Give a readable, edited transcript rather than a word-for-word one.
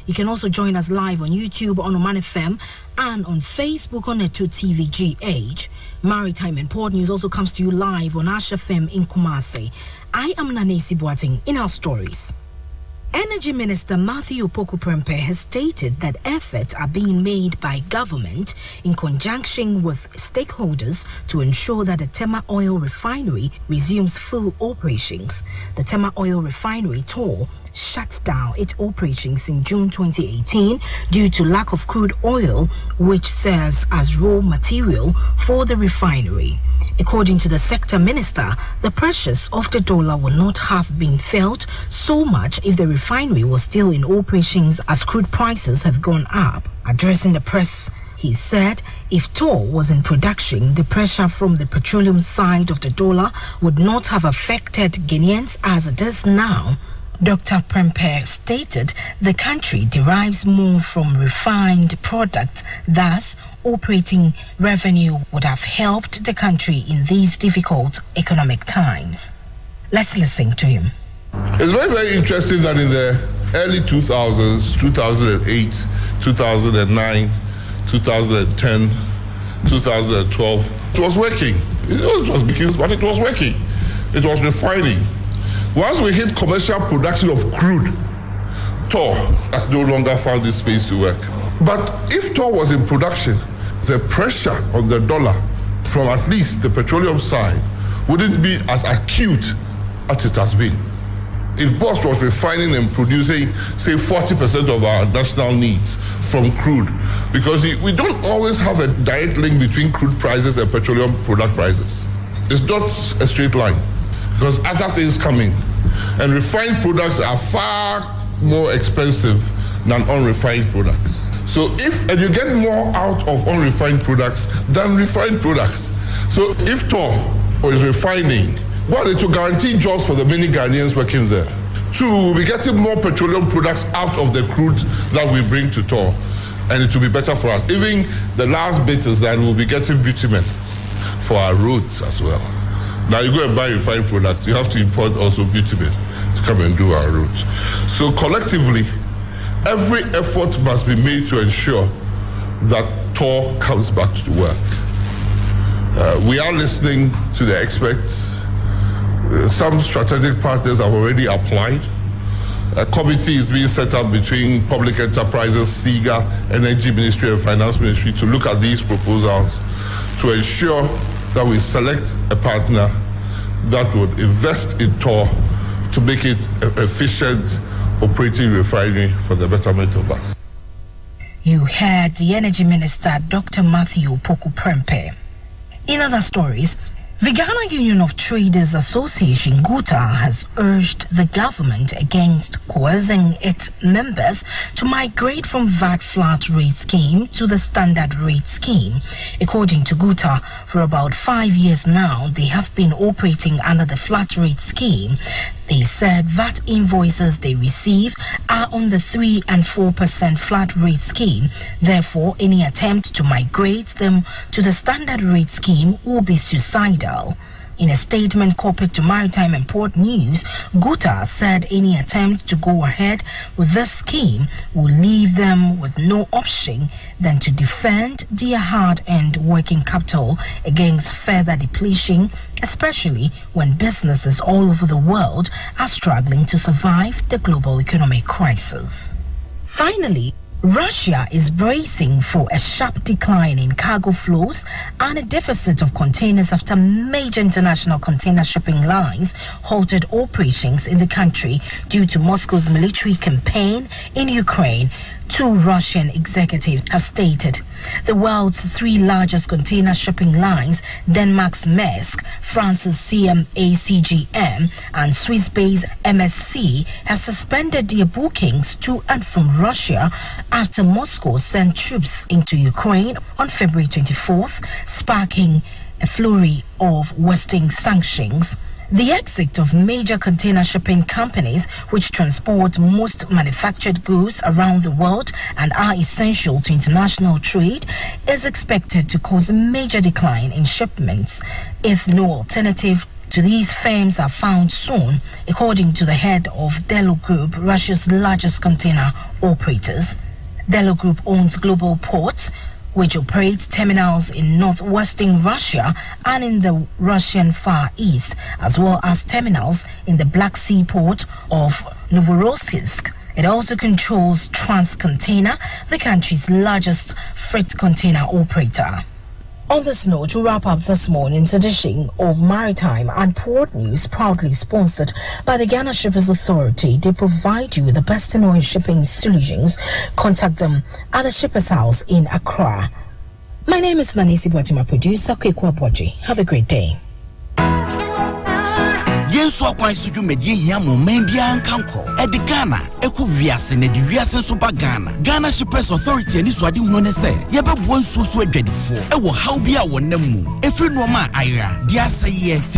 You can also join us live on YouTube on Omanfm and on Facebook on Neto TVGH. Maritime and Port News also comes to you live on Omanfm in Kumasi. I am Nanesi Boateng in our stories. Energy Minister Matthew Poku-Prempeh has stated that efforts are being made by government in conjunction with stakeholders to ensure that the Tema Oil Refinery resumes full operations. The Tema Oil Refinery TOR shut down its operations in June 2018 due to lack of crude oil, which serves as raw material for the refinery. According to the sector minister, the pressures of the dollar would not have been felt so much if the refinery was still in operations, as crude prices have gone up. Addressing the press, he said if TOR was in production, the pressure from the petroleum side of the dollar would not have affected Guineans as it is now. Dr. Prempeh stated the country derives more from refined products, thus operating revenue would have helped the country in these difficult economic times. Let's listen to him. It's very, very interesting that in the early 2000s, 2008, 2009, 2010, 2012, it was working. It was beginning, but it was working. It was refining. Once we hit commercial production of crude, TOR has no longer found this space to work. But if TOR was in production, the pressure on the dollar from at least the petroleum side wouldn't be as acute as it has been. If BOS was refining and producing, say, 40% of our national needs from crude, because we don't always have a direct link between crude prices and petroleum product prices. It's not a straight line, because other things come in. And refined products are far more expensive than unrefined products. So and you get more out of unrefined products than refined products. So if TOR is refining, one, it will guarantee jobs for the many Ghanaians working there. Two, we'll be getting more petroleum products out of the crude that we bring to TOR, and it will be better for us. Even the last bit is that we'll be getting bitumen for our roads as well. Now you go and buy refined products, you have to import also bitumen to come and do our roads. So collectively, every effort must be made to ensure that TOR comes back to work. We are listening to the experts. Some strategic partners have already applied. A committee is being set up between Public Enterprises, SIGA, Energy Ministry and Finance Ministry to look at these proposals to ensure that we select a partner that would invest in TOR to make it an efficient operating refinery for the betterment of us. You heard the Energy Minister, Dr. Matthew Poku-Prempeh. In other stories, the Ghana Union of Traders Association, GUTA, has urged the government against coercing its members to migrate from VAT flat rate scheme to the standard rate scheme. According to GUTA, for about 5 years now, they have been operating under the flat rate scheme. They said VAT invoices they receive are on the 3% and 4% flat rate scheme. Therefore, any attempt to migrate them to the standard rate scheme will be suicidal. In a statement copied to Maritime and Port News, GUTA said any attempt to go ahead with this scheme will leave them with no option than to defend their hard-earned working capital against further depletion, especially when businesses all over the world are struggling to survive the global economic crisis. Finally, Russia is bracing for a sharp decline in cargo flows and a deficit of containers after major international container shipping lines halted operations in the country due to Moscow's military campaign in Ukraine. Two Russian executives have stated the world's three largest container shipping lines, Denmark's Maersk, France's CMA-CGM, and Swiss-based MSC, have suspended their bookings to and from Russia after Moscow sent troops into Ukraine on February 24th, sparking a flurry of Western sanctions. The exit of major container shipping companies, which transport most manufactured goods around the world and are essential to international trade, is expected to cause a major decline in shipments if no alternative to these firms are found soon, according to the head of Delo Group, Russia's largest container operators. Delo Group owns global ports, which operates terminals in northwestern Russia and in the Russian Far East, as well as terminals in the Black Sea port of Novorossiysk. It also controls Transcontainer, the country's largest freight container operator. On this note, to wrap up this morning's edition of Maritime and Port News, proudly sponsored by the Ghana Shippers Authority. They provide you with the best in oil shipping solutions. Contact them at the Shippers House in Accra. My name is Nanisi Boateng, producer Kwekwa Boji. Have a great day. Yenso akwan suju medie hiamo membia ankanko Ghana eku wiase ne di wiase so ba Ghana Shippers Authority ani so ade hunu ne se ye bebuo nso so adwadifo e wo how bia wonam mu efiri no ma ayra dia seye